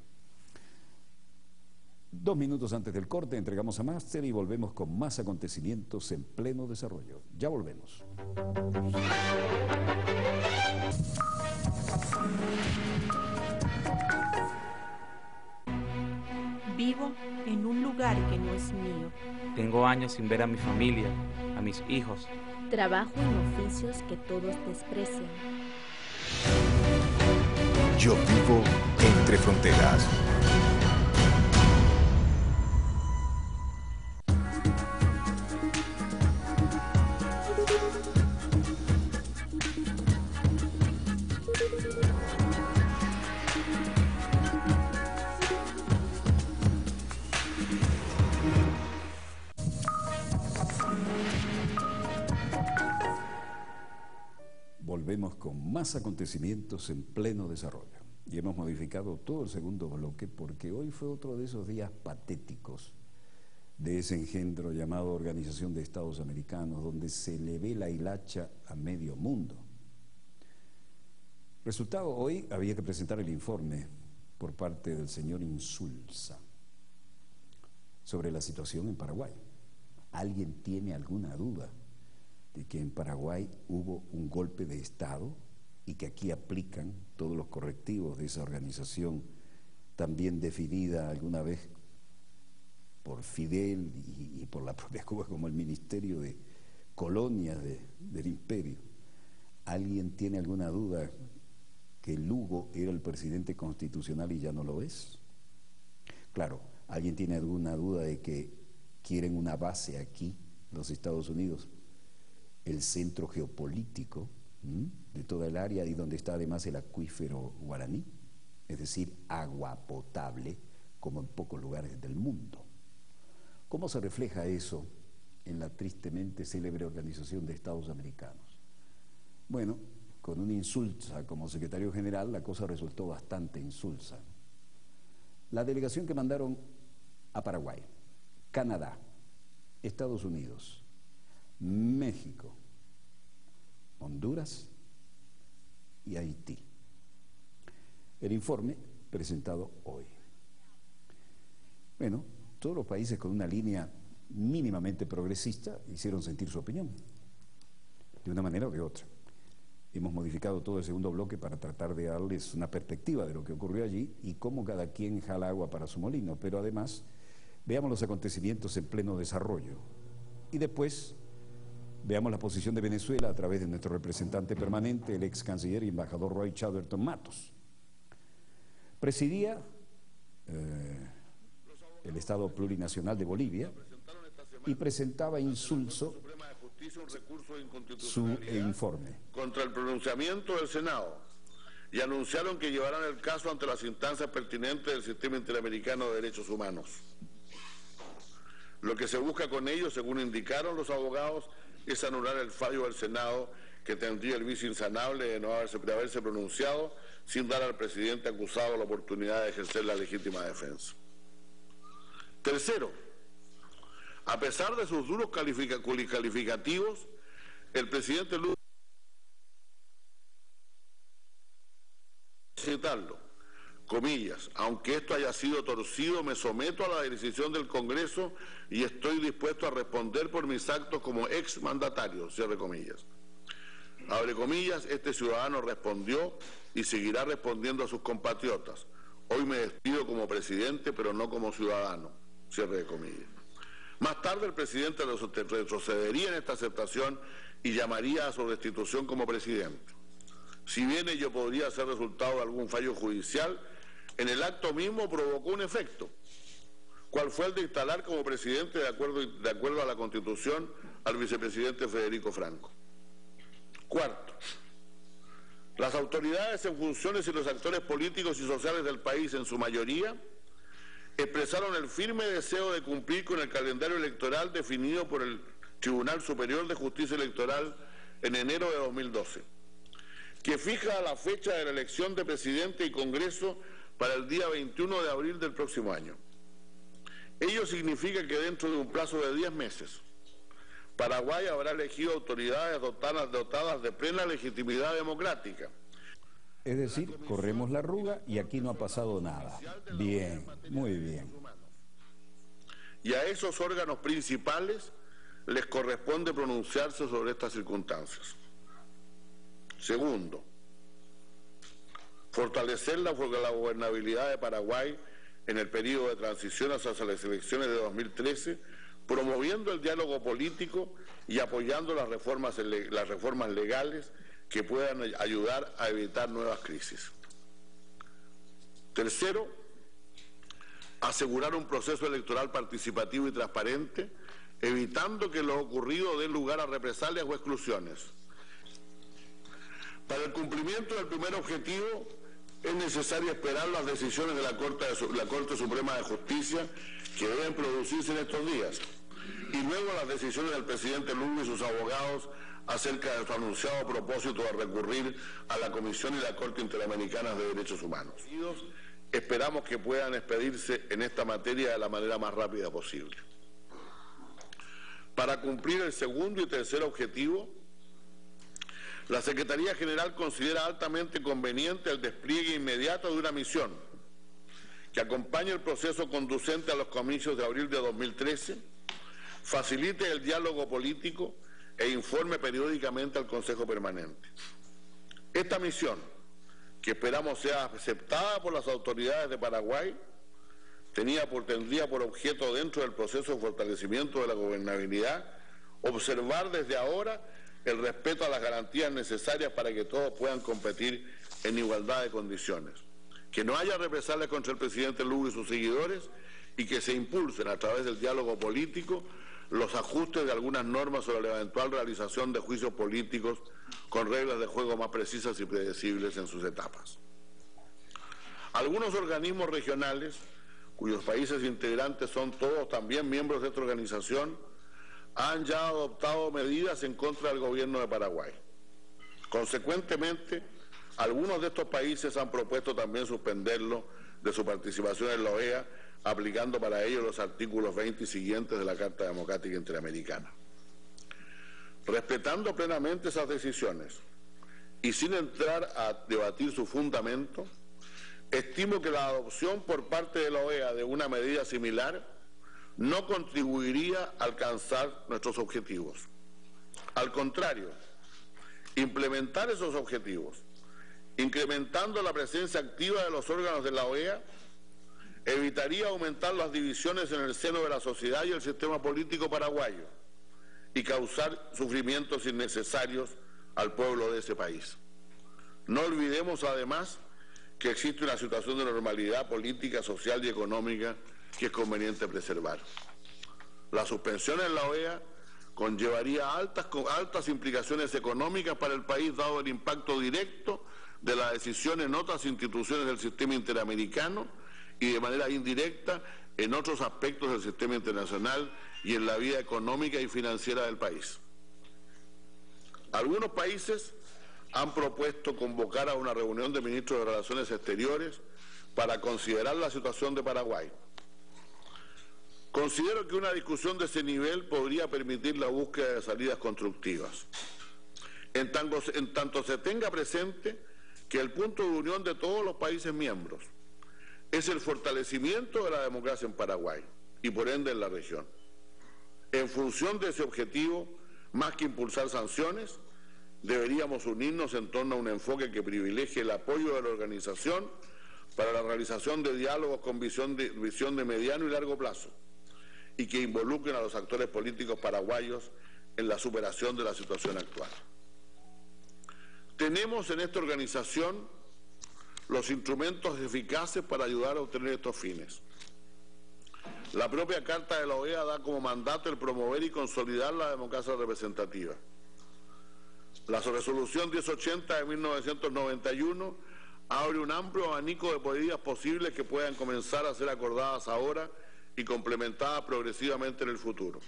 2 minutos antes del corte entregamos a Máster y volvemos con más acontecimientos en pleno desarrollo. Ya volvemos. Vivo en un lugar que no es mío. Tengo años sin ver a mi familia, a mis hijos. Trabajo en oficios que todos desprecian. Yo vivo entre fronteras. Volvemos con más acontecimientos en pleno desarrollo. Y hemos modificado todo el segundo bloque porque hoy fue otro de esos días patéticos de ese engendro llamado Organización de Estados Americanos, donde se le ve la hilacha a medio mundo. Resultado, hoy había que presentar el informe por parte del señor Insulza sobre la situación en Paraguay. ¿Alguien tiene alguna duda de que en Paraguay hubo un golpe de Estado y que aquí aplican todos los correctivos de esa organización también definida alguna vez por Fidel y por la propia Cuba como el Ministerio de Colonias del Imperio? ¿Alguien tiene alguna duda que Lugo era el presidente constitucional y ya no lo es? Claro, ¿alguien tiene alguna duda de que quieren una base aquí, los Estados Unidos, el centro geopolítico de toda el área y donde está además el acuífero guaraní, es decir, agua potable como en pocos lugares del mundo? ¿Cómo se refleja eso en la tristemente célebre Organización de Estados Americanos? Bueno, con un Insulza como secretario general la cosa resultó bastante insulsa. La delegación que mandaron a Paraguay, Canadá, Estados Unidos, México, Honduras y Haití. El informe presentado hoy. Bueno, todos los países con una línea mínimamente progresista hicieron sentir su opinión, de una manera o de otra. Hemos modificado todo el segundo bloque para tratar de darles una perspectiva de lo que ocurrió allí y cómo cada quien jala agua para su molino, pero además veamos los acontecimientos en pleno desarrollo. Y después veamos la posición de Venezuela a través de nuestro representante permanente, el ex canciller y embajador Roy Chatterton Matos. Presidía el Estado Plurinacional de Bolivia y presentaba insulso su informe contra el pronunciamiento del Senado y anunciaron que llevarán el caso ante las instancias pertinentes del Sistema Interamericano de Derechos Humanos. Lo que se busca con ello, según indicaron los abogados, es anular el fallo del Senado que tendría el vicio insanable de no haberse pronunciado sin dar al presidente acusado la oportunidad de ejercer la legítima defensa. Tercero, a pesar de sus duros calificativos, el presidente Lula citarlo, comillas, aunque esto haya sido torcido, me someto a la decisión del Congreso y estoy dispuesto a responder por mis actos como exmandatario, cierre comillas. Abre comillas, este ciudadano respondió y seguirá respondiendo a sus compatriotas. Hoy me despido como presidente, pero no como ciudadano, cierre de comillas. Más tarde el presidente retrocedería en esta aceptación y llamaría a su destitución como presidente. Si bien ello podría ser resultado de algún fallo judicial, en el acto mismo provocó un efecto, cual fue el de instalar como presidente, de acuerdo a la Constitución, al vicepresidente Federico Franco. Cuarto, las autoridades en funciones y los actores políticos y sociales del país, en su mayoría, expresaron el firme deseo de cumplir con el calendario electoral definido por el Tribunal Superior de Justicia Electoral en enero de 2012, que fija la fecha de la elección de presidente y Congreso para el día 21 de abril del próximo año. Ello significa que dentro de un plazo de 10 meses, Paraguay habrá elegido autoridades dotadas de plena legitimidad democrática. Es decir, corremos la arruga y aquí no ha pasado nada. Bien, muy bien. Y a esos órganos principales les corresponde pronunciarse sobre estas circunstancias. Segundo, fortalecer la gobernabilidad de Paraguay en el periodo de transición hacia las elecciones de 2013, promoviendo el diálogo político y apoyando las reformas legales que puedan ayudar a evitar nuevas crisis. Tercero, asegurar un proceso electoral participativo y transparente, evitando que lo ocurrido dé lugar a represalias o exclusiones. Para el cumplimiento del primer objetivo, es necesario esperar las decisiones de la Corte Suprema de Justicia que deben producirse en estos días, y luego las decisiones del presidente Lula y sus abogados acerca de su anunciado propósito de recurrir a la Comisión y la Corte Interamericana de Derechos Humanos. Esperamos que puedan expedirse en esta materia de la manera más rápida posible. Para cumplir el segundo y tercer objetivo, la Secretaría General considera altamente conveniente el despliegue inmediato de una misión que acompañe el proceso conducente a los comicios de abril de 2013, facilite el diálogo político e informe periódicamente al Consejo Permanente. Esta misión, que esperamos sea aceptada por las autoridades de Paraguay, tendría por objeto, dentro del proceso de fortalecimiento de la gobernabilidad, observar desde ahora el respeto a las garantías necesarias para que todos puedan competir en igualdad de condiciones, que no haya represalias contra el presidente Lula y sus seguidores y que se impulsen a través del diálogo político los ajustes de algunas normas sobre la eventual realización de juicios políticos con reglas de juego más precisas y predecibles en sus etapas. Algunos organismos regionales, cuyos países integrantes son todos también miembros de esta organización, han ya adoptado medidas en contra del gobierno de Paraguay. Consecuentemente, algunos de estos países han propuesto también suspenderlo de su participación en la OEA, aplicando para ello los artículos 20 y siguientes de la Carta Democrática Interamericana. Respetando plenamente esas decisiones y sin entrar a debatir su fundamento, estimo que la adopción por parte de la OEA de una medida similar no contribuiría a alcanzar nuestros objetivos. Al contrario, Implementar esos objetivos, incrementando la presencia activa de los órganos de la OEA, evitaría aumentar las divisiones en el seno de la sociedad y el sistema político paraguayo y causar sufrimientos innecesarios al pueblo de ese país. No olvidemos además que existe una situación de normalidad política, social y económica que es conveniente preservar. La suspensión en la OEA conllevaría altas implicaciones económicas para el país, dado el impacto directo de la decisión en otras instituciones del sistema interamericano y de manera indirecta en otros aspectos del sistema internacional y en la vida económica y financiera del país. Algunos países han propuesto convocar a una reunión de ministros de Relaciones Exteriores para considerar la situación de Paraguay. Considero que una discusión de ese nivel podría permitir la búsqueda de salidas constructivas. En tanto se tenga presente que el punto de unión de todos los países miembros es el fortalecimiento de la democracia en Paraguay y por ende en la región. En función de ese objetivo, más que impulsar sanciones, deberíamos unirnos en torno a un enfoque que privilegie el apoyo de la organización para la realización de diálogos con visión de mediano y largo plazo y que involucren a los actores políticos paraguayos en la superación de la situación actual. Tenemos en esta organización los instrumentos eficaces para ayudar a obtener estos fines. La propia Carta de la OEA da como mandato el promover y consolidar la democracia representativa. La resolución 1080 de 1991 abre un amplio abanico de medidas posibles que puedan comenzar a ser acordadas ahora y complementadas progresivamente en el futuro.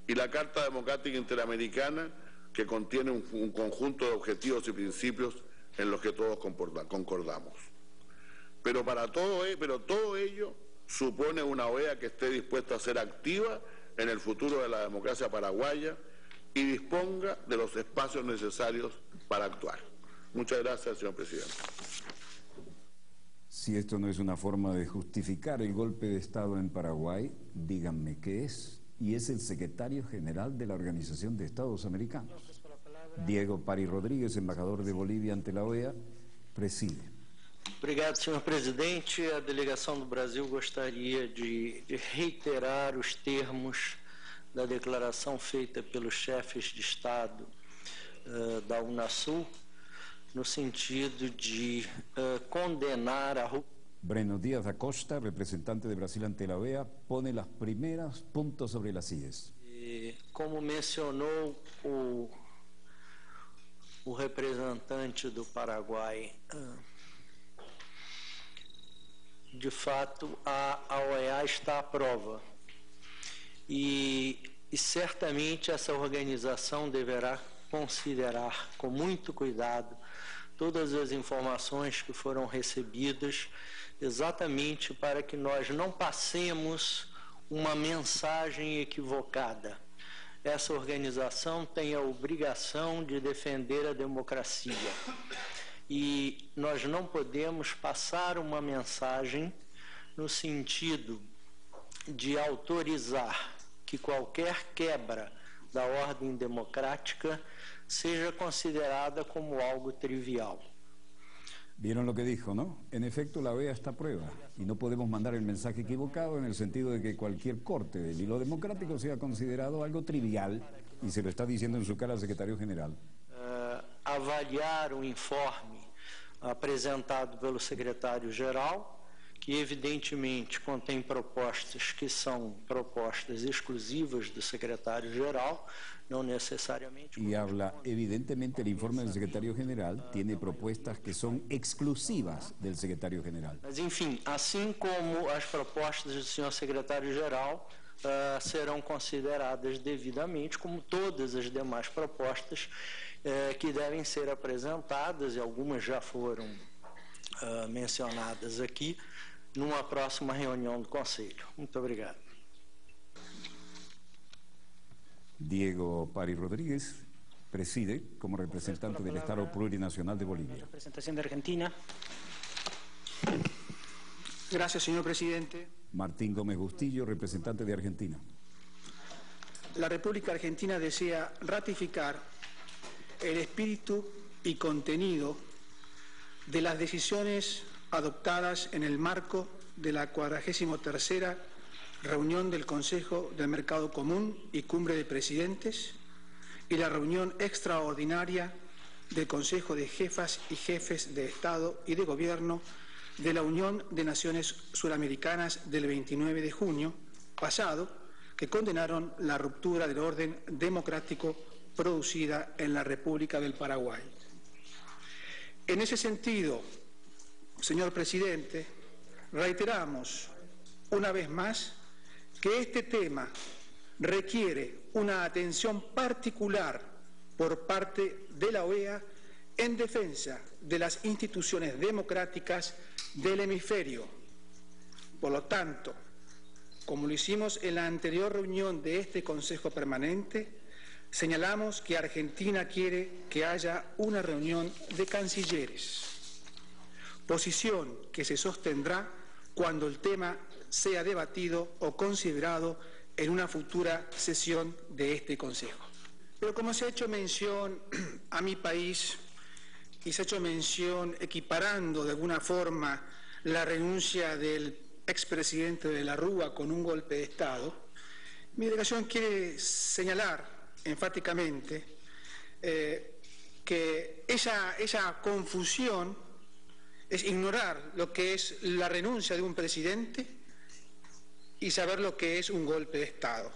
Y la Carta Democrática Interamericana, que contiene un conjunto de objetivos y principios en los que todos concordamos. Pero todo ello supone una OEA que esté dispuesta a ser activa en el futuro de la democracia paraguaya y disponga de los espacios necesarios para actuar. Muchas gracias, señor presidente. Si esto no es una forma de justificar el golpe de Estado en Paraguay, díganme qué es. Y es el secretario general de la Organización de Estados Americanos. Diego Pari Rodríguez, embajador de Bolívia ante la OEA, preside. Obrigado, senhor presidente. A delegação do Brasil gostaria de reiterar os termos da declaração feita pelos chefes de Estado da Unasul, no sentido de condenar a... Breno Díaz da Costa, representante de Brasil ante la OEA, pone los primeros puntos sobre las IES. Como mencionou o representante do Paraguai, de fato a OEA está à prova e certamente essa organização deverá considerar com muito cuidado todas as informações que foram recebidas, exatamente para que nós não passemos uma mensagem equivocada. Essa organização tem a obrigação de defender a democracia e nós não podemos passar uma mensagem no sentido de autorizar que qualquer quebra da ordem democrática seja considerada como algo trivial. ¿Vieron lo que dijo, no? En efecto, la OEA está a prueba y no podemos mandar el mensaje equivocado en el sentido de que cualquier corte del hilo democrático sea considerado algo trivial, y se lo está diciendo en su cara al secretario general. Avaliar o informe apresentado pelo secretário-geral, que evidentemente contém propostas que são propostas exclusivas do secretário-geral, no necesariamente... Y habla, evidentemente, el informe del secretario general tiene propuestas que son exclusivas del secretario general. Mas, enfim, assim como as propostas do senhor secretário-geral serão consideradas devidamente, como todas as demais propostas que devem ser apresentadas, e algumas já foram mencionadas aqui, numa próxima reunião do Conselho. Muito obrigado. Diego Pari Rodríguez preside como representante del Estado Plurinacional de Bolivia. Representación de Argentina. Gracias, señor presidente. Martín Gómez Bustillo, representante de Argentina. La República Argentina desea ratificar el espíritu y contenido de las decisiones adoptadas en el marco de la 43ª reunión del Consejo del Mercado Común y Cumbre de Presidentes y la reunión extraordinaria del Consejo de Jefas y Jefes de Estado y de Gobierno de la Unión de Naciones Suramericanas del 29 de junio pasado, que condenaron la ruptura del orden democrático producida en la República del Paraguay. En ese sentido, señor presidente, reiteramos una vez más que este tema requiere una atención particular por parte de la OEA en defensa de las instituciones democráticas del hemisferio. Por lo tanto, como lo hicimos en la anterior reunión de este Consejo Permanente, señalamos que Argentina quiere que haya una reunión de cancilleres, posición que se sostendrá cuando el tema sea debatido o considerado en una futura sesión de este Consejo. Pero como se ha hecho mención a mi país y se ha hecho mención equiparando de alguna forma la renuncia del expresidente de la Rúa con un golpe de Estado, mi delegación quiere señalar enfáticamente que esa confusión es ignorar lo que es la renuncia de un presidente y saber lo que es un golpe de Estado.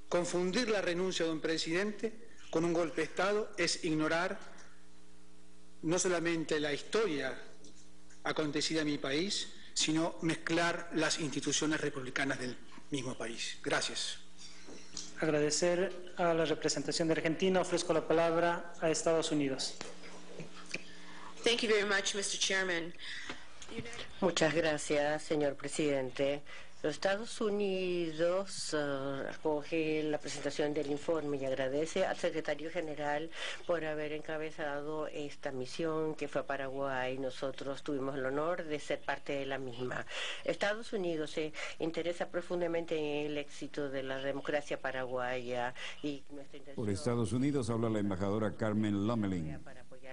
Confundir la renuncia de un presidente con un golpe de Estado es ignorar no solamente la historia acontecida en mi país, sino mezclar las instituciones republicanas del mismo país. Gracias. Agradecer a la representación de Argentina. Ofrezco la palabra a Estados Unidos. Thank you very much, Mr. Chairman. Muchas gracias, señor presidente. Los Estados Unidos acoge la presentación del informe y agradece al secretario general por haber encabezado esta misión que fue a Paraguay. Nosotros tuvimos el honor de ser parte de la misma. Estados Unidos se interesa profundamente en el éxito de la democracia paraguaya y nuestra intención... Por Estados Unidos habla la embajadora Carmen Lomelin.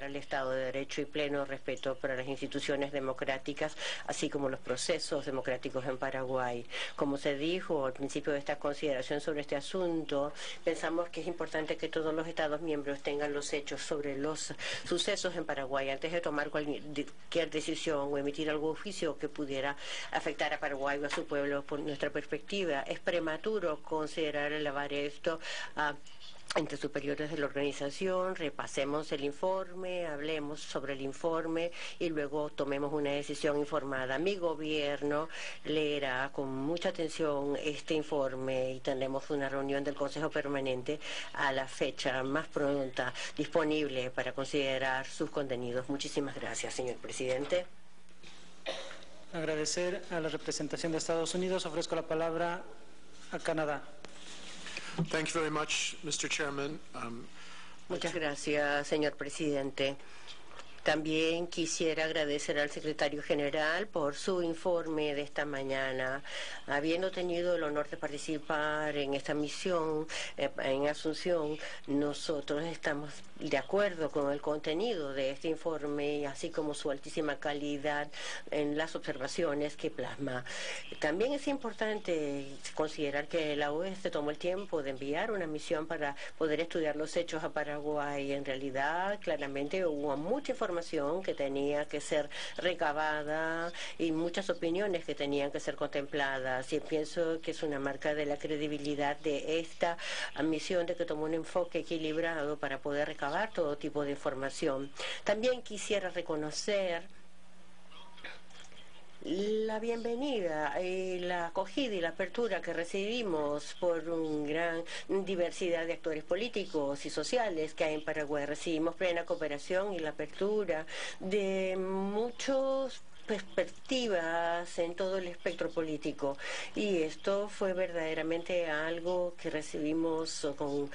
Al Estado de Derecho y pleno respeto para las instituciones democráticas, así como los procesos democráticos en Paraguay. Como se dijo al principio de esta consideración sobre este asunto, pensamos que es importante que todos los Estados miembros tengan los hechos sobre los sucesos en Paraguay antes de tomar cualquier decisión o emitir algún juicio que pudiera afectar a Paraguay o a su pueblo. Por nuestra perspectiva, es prematuro considerar elevar esto a entre superiores de la organización, repasemos el informe, hablemos sobre el informe y luego tomemos una decisión informada. Mi gobierno leerá con mucha atención este informe y tendremos una reunión del Consejo Permanente a la fecha más pronta disponible para considerar sus contenidos. Muchísimas gracias, señor presidente. Agradecer a la representación de Estados Unidos. Ofrezco la palabra a Canadá. Thank you very much, Mr. Chairman. Muchas gracias, señor presidente. También quisiera agradecer al secretario general por su informe de esta mañana. Habiendo tenido el honor de participar en esta misión en Asunción, nosotros estamos de acuerdo con el contenido de este informe, así como su altísima calidad en las observaciones que plasma. También es importante considerar que la OEA se tomó el tiempo de enviar una misión para poder estudiar los hechos a Paraguay. En realidad, claramente hubo mucha información que tenía que ser recabada y muchas opiniones que tenían que ser contempladas, y pienso que es una marca de la credibilidad de esta misión, de que tomó un enfoque equilibrado para poder recabar todo tipo de información. También quisiera reconocer la bienvenida, la acogida y la apertura que recibimos por una gran diversidad de actores políticos y sociales que hay en Paraguay. Recibimos plena cooperación y la apertura de muchos perspectivas en todo el espectro político. Y esto fue verdaderamente algo que recibimos con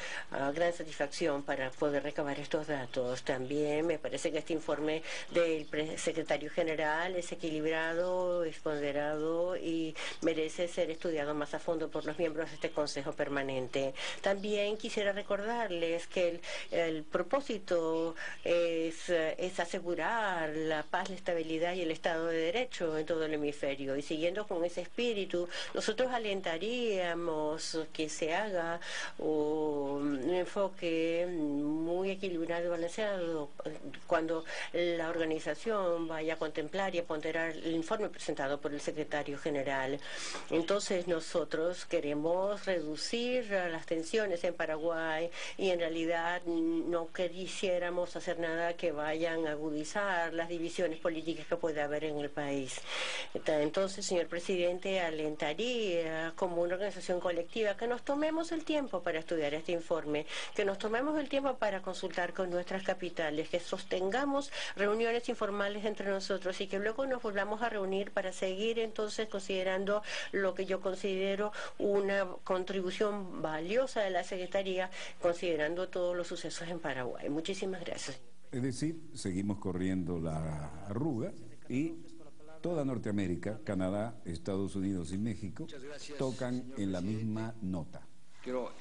gran satisfacción para poder recabar estos datos. También me parece que este informe del secretario general es equilibrado, es ponderado y merece ser estudiado más a fondo por los miembros de este Consejo Permanente. También quisiera recordarles que el propósito es asegurar la paz, la estabilidad y el Estado de Derecho en todo el hemisferio. Y siguiendo con ese espíritu, nosotros alentaríamos que se haga un enfoque muy equilibrado y balanceado cuando la organización vaya a contemplar y a ponderar el informe presentado por el secretario general. Entonces nosotros queremos reducir las tensiones en Paraguay y en realidad no quisiéramos hacer nada que vayan a agudizar las divisiones políticas que puede haber en el país. Entonces, señor presidente, alentaría como una organización colectiva que nos tomemos el tiempo para estudiar este informe, que nos tomemos el tiempo para consultar con nuestras capitales, que sostengamos reuniones informales entre nosotros y que luego nos volvamos a reunir para seguir entonces considerando lo que yo considero una contribución valiosa de la Secretaría, considerando todos los sucesos en Paraguay. Muchísimas gracias. Es decir, seguimos corriendo la arruga y toda Norteamérica, Canadá, Estados Unidos y México tocan en la misma nota. Quiero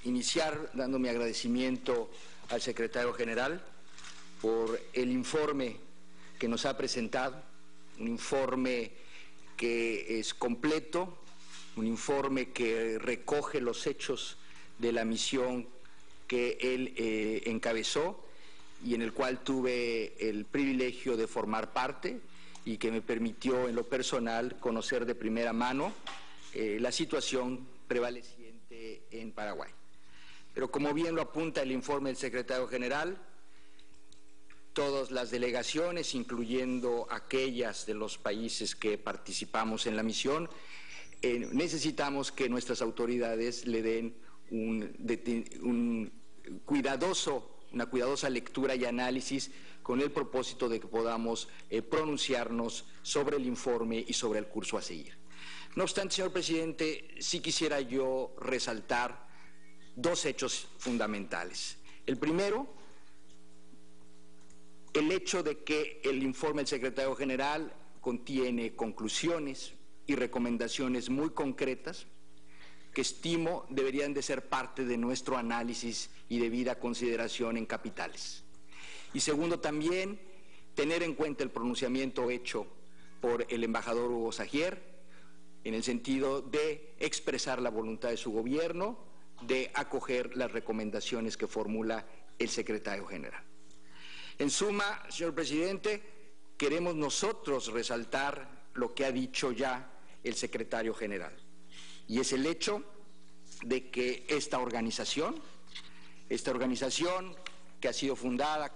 iniciar dando mi agradecimiento al secretario general por el informe que nos ha presentado, un informe que es completo, un informe que recoge los hechos de la misión que él encabezó y en el cual tuve el privilegio de formar parte y que me permitió en lo personal conocer de primera mano la situación prevaleciente en Paraguay. Pero como bien lo apunta el informe del secretario general, todas las delegaciones, incluyendo aquellas de los países que participamos en la misión, necesitamos que nuestras autoridades le den una cuidadosa lectura y análisis con el propósito de que podamos pronunciarnos sobre el informe y sobre el curso a seguir. No obstante, señor presidente, sí quisiera yo resaltar dos hechos fundamentales. El primero, el hecho de que el informe del secretario general contiene conclusiones y recomendaciones muy concretas que estimo deberían de ser parte de nuestro análisis y debida consideración en capitales. Y segundo, también tener en cuenta el pronunciamiento hecho por el embajador Hugo Sagier en el sentido de expresar la voluntad de su gobierno de acoger las recomendaciones que formula el secretario general. En suma, señor presidente, queremos nosotros resaltar lo que ha dicho ya el secretario general, y es el hecho de que esta organización que ha sido fundada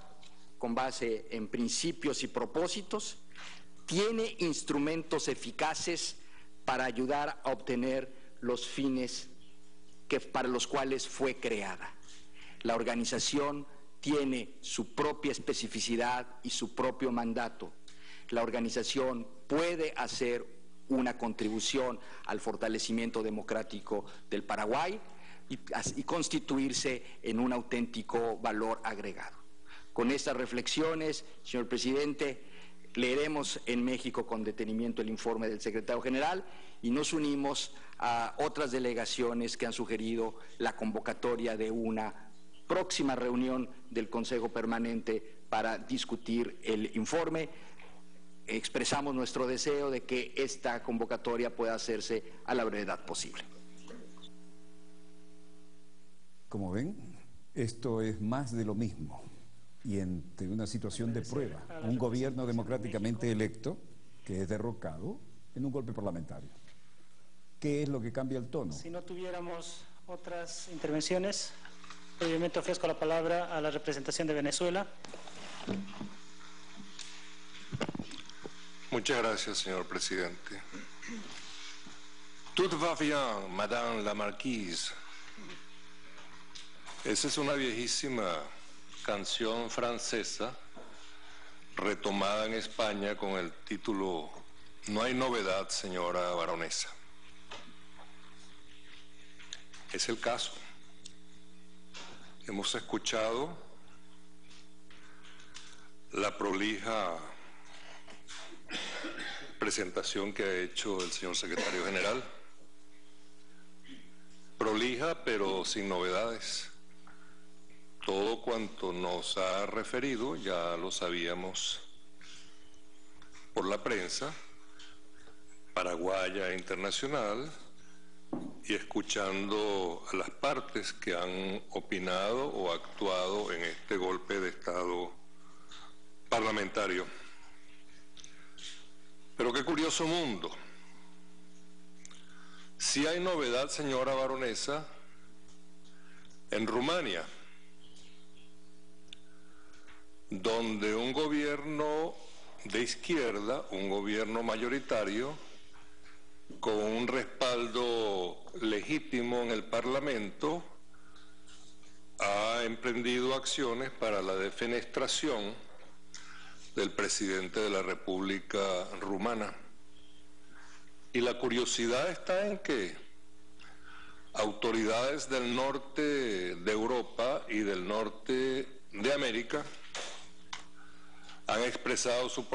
con base en principios y propósitos, tiene instrumentos eficaces para ayudar a obtener los fines para los cuales fue creada. La organización tiene su propia especificidad y su propio mandato. La organización puede hacer una contribución al fortalecimiento democrático del Paraguay y constituirse en un auténtico valor agregado. Con estas reflexiones, señor presidente, leeremos en México con detenimiento el informe del secretario general y nos unimos a otras delegaciones que han sugerido la convocatoria de una próxima reunión del Consejo Permanente para discutir el informe. Expresamos nuestro deseo de que esta convocatoria pueda hacerse a la brevedad posible. Como ven, esto es más de lo mismo. Y entre una situación de prueba, un gobierno democráticamente electo que es derrocado en un golpe parlamentario. ¿Qué es lo que cambia el tono? Si no tuviéramos otras intervenciones, brevemente ofrezco la palabra a la representación de Venezuela. Muchas gracias, señor presidente. Tout va bien, madame la marquise. Esa es una viejísima canción francesa retomada en España con el título "No hay novedad, señora baronesa". Es el caso. Hemos escuchado la prolija presentación que ha hecho el señor secretario general. Prolija, pero sin novedades. Todo cuanto nos ha referido ya lo sabíamos por la prensa paraguaya e internacional, y escuchando a las partes que han opinado o actuado en este golpe de Estado parlamentario. Pero qué curioso mundo. Si hay novedad, señora baronesa, en Rumania, donde un gobierno de izquierda, un gobierno mayoritario, con un respaldo legítimo en el Parlamento, ha emprendido acciones para la defenestración del presidente de la República Rumana. Y la curiosidad está en que autoridades del norte de Europa y del norte de América han expresado su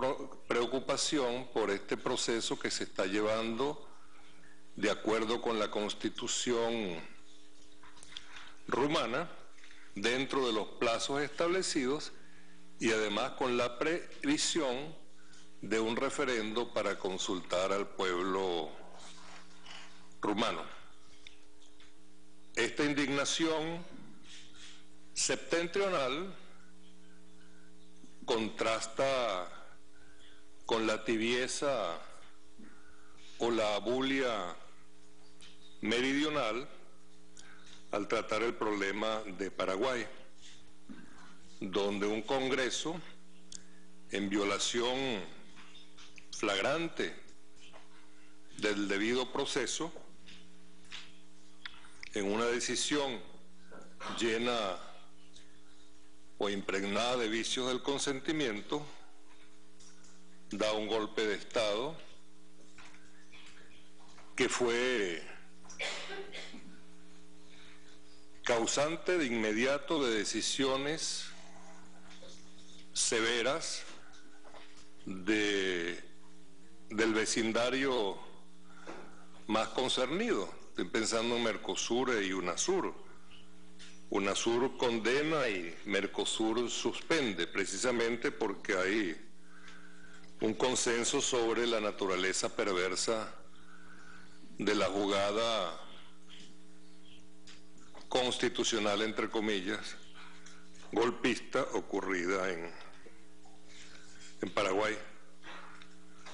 preocupación por este proceso que se está llevando de acuerdo con la Constitución rumana, dentro de los plazos establecidos y además con la previsión de un referendo para consultar al pueblo rumano. Esta indignación septentrional contrasta con la tibieza o la abulia meridional al tratar el problema de Paraguay, donde un Congreso, en violación flagrante del debido proceso, en una decisión llena o impregnada de vicios del consentimiento, da un golpe de Estado que fue causante de inmediato de decisiones severas del vecindario más concernido. Estoy pensando en Mercosur y UNASUR. UNASUR condena y Mercosur suspende, precisamente porque hay un consenso sobre la naturaleza perversa de la jugada constitucional, entre comillas, golpista ocurrida en Paraguay.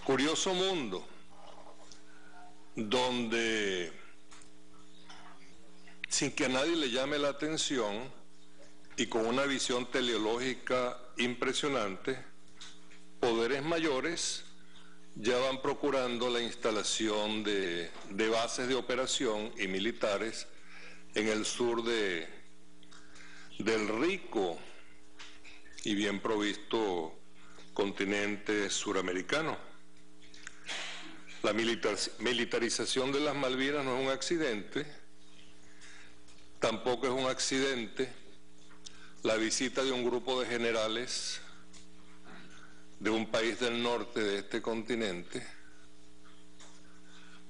Curioso mundo donde, sin que a nadie le llame la atención y con una visión teleológica impresionante, poderes mayores ya van procurando la instalación de bases de operación y militares en el sur del rico y bien provisto continente suramericano. La militarización de las Malvinas no es un accidente, tampoco es un accidente la visita de un grupo de generales de un país del norte de este continente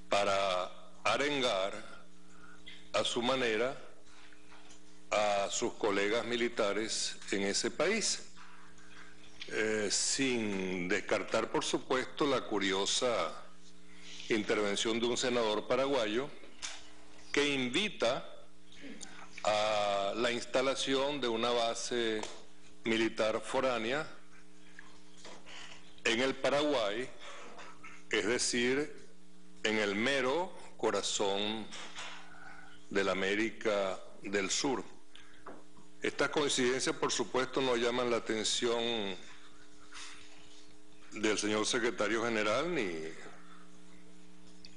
para arengar a su manera a sus colegas militares en ese país, sin descartar, por supuesto, la curiosa intervención de un senador paraguayo que invita a la instalación de una base militar foránea en el Paraguay, es decir, en el mero corazón de la América del Sur. Estas coincidencias, por supuesto, no llaman la atención del señor secretario general ni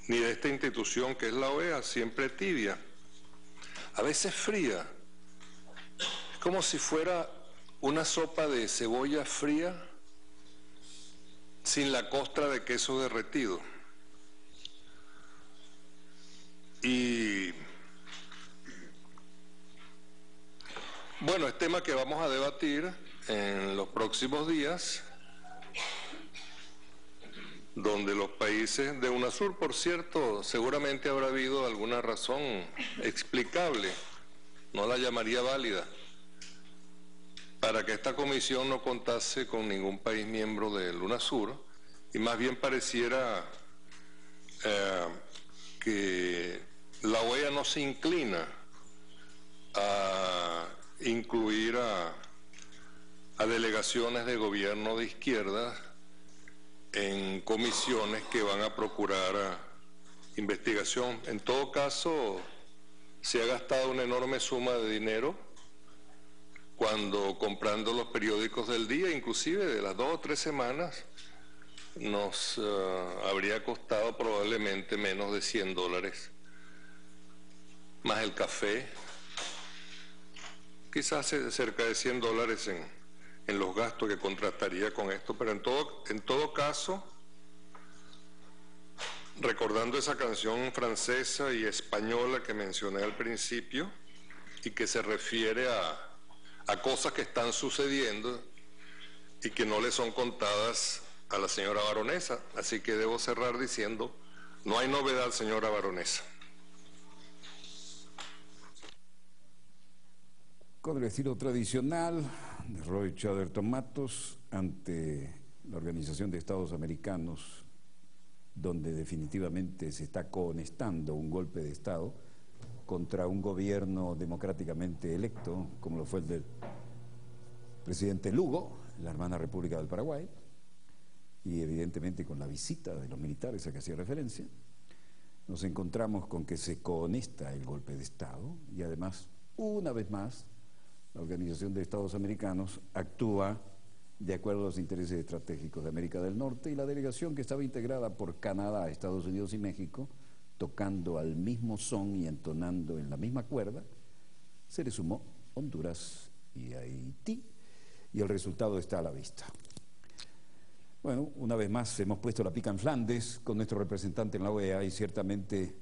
de esta institución que es la OEA, siempre tibia, a veces fría. Es como si fuera una sopa de cebolla fría sin la costra de queso derretido. Y bueno, es tema que vamos a debatir en los próximos días, donde los países de UNASUR, por cierto, seguramente habrá habido alguna razón explicable, no la llamaría válida, para que esta comisión no contase con ningún país miembro del UNASUR, y más bien pareciera que la OEA no se inclina a incluir a delegaciones de gobierno de izquierda en comisiones que van a procurar investigación. En todo caso, se ha gastado una enorme suma de dinero cuando, comprando los periódicos del día, inclusive de las 2 o 3 semanas, nos habría costado probablemente menos de $100, más el café, quizás cerca de $100 en los gastos que contrastaría con esto, pero en todo caso, recordando esa canción francesa y española que mencioné al principio y que se refiere a cosas que están sucediendo y que no le son contadas a la señora baronesa, así que debo cerrar diciendo, no hay novedad, señora baronesa. Con el estilo tradicional de Roy Chatterton Matos ante la Organización de Estados Americanos, donde definitivamente se está cohonestando un golpe de Estado contra un gobierno democráticamente electo, como lo fue el del presidente Lugo, la hermana República del Paraguay, y evidentemente con la visita de los militares a que hacía referencia, nos encontramos con que se cohonesta el golpe de Estado y además, una vez más, la Organización de Estados Americanos actúa de acuerdo a los intereses estratégicos de América del Norte, y la delegación, que estaba integrada por Canadá, Estados Unidos y México, tocando al mismo son y entonando en la misma cuerda, se le sumó Honduras y Haití, y el resultado está a la vista. Bueno, una vez más hemos puesto la pica en Flandes con nuestro representante en la OEA, y ciertamente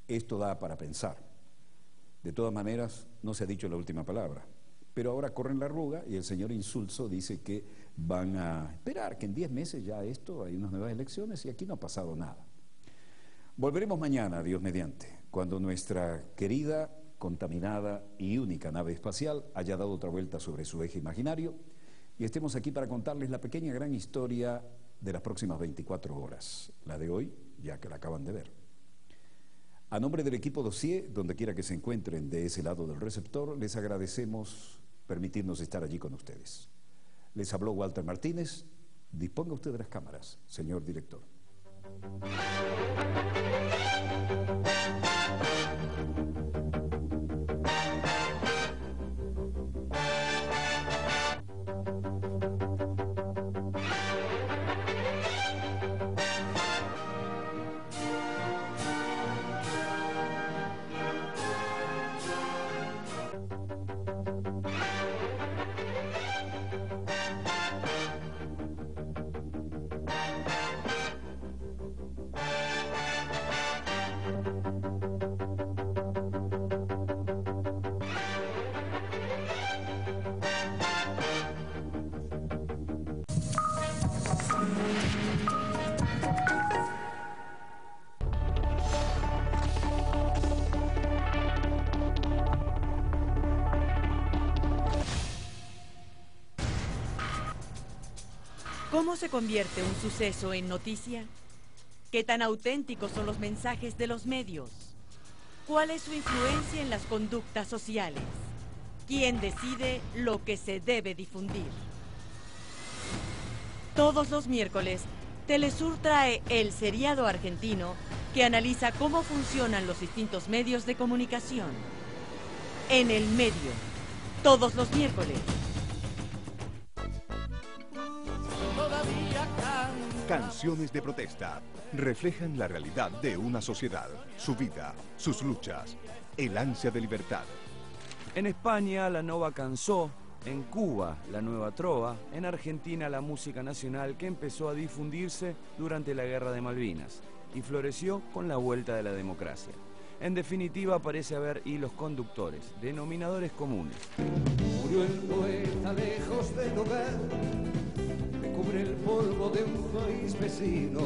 esto da para pensar. De todas maneras, no se ha dicho la última palabra, pero ahora corren la arruga y el señor Insulzo dice que van a esperar, que en 10 meses ya esto, hay unas nuevas elecciones y aquí no ha pasado nada. Volveremos mañana, Dios mediante, cuando nuestra querida, contaminada y única nave espacial haya dado otra vuelta sobre su eje imaginario y estemos aquí para contarles la pequeña gran historia de las próximas 24 horas, la de hoy, ya que la acaban de ver. A nombre del equipo Dossier, donde quiera que se encuentren de ese lado del receptor, les agradecemos permitirnos estar allí con ustedes. Les habló Walter Martínez. Disponga usted de las cámaras, señor director. ¿Cómo se convierte un suceso en noticia? ¿Qué tan auténticos son los mensajes de los medios? ¿Cuál es su influencia en las conductas sociales? ¿Quién decide lo que se debe difundir? Todos los miércoles, Telesur trae El Seriado Argentino, que analiza cómo funcionan los distintos medios de comunicación. En el medio, todos los miércoles. Canciones de protesta reflejan la realidad de una sociedad, su vida, sus luchas, el ansia de libertad. En España, la Nova Cansó En Cuba, la nueva trova, en Argentina, la música nacional que empezó a difundirse durante la Guerra de Malvinas y floreció con la vuelta de la democracia. En definitiva, parece haber hilos conductores, denominadores comunes. Murió el poeta lejos del hogar, me cubre el polvo de un país vecino.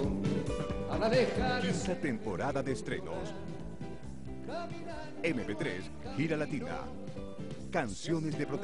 Al alejarse... Quinta temporada de estrenos. MP3, Gira Latina. Canciones de protesta.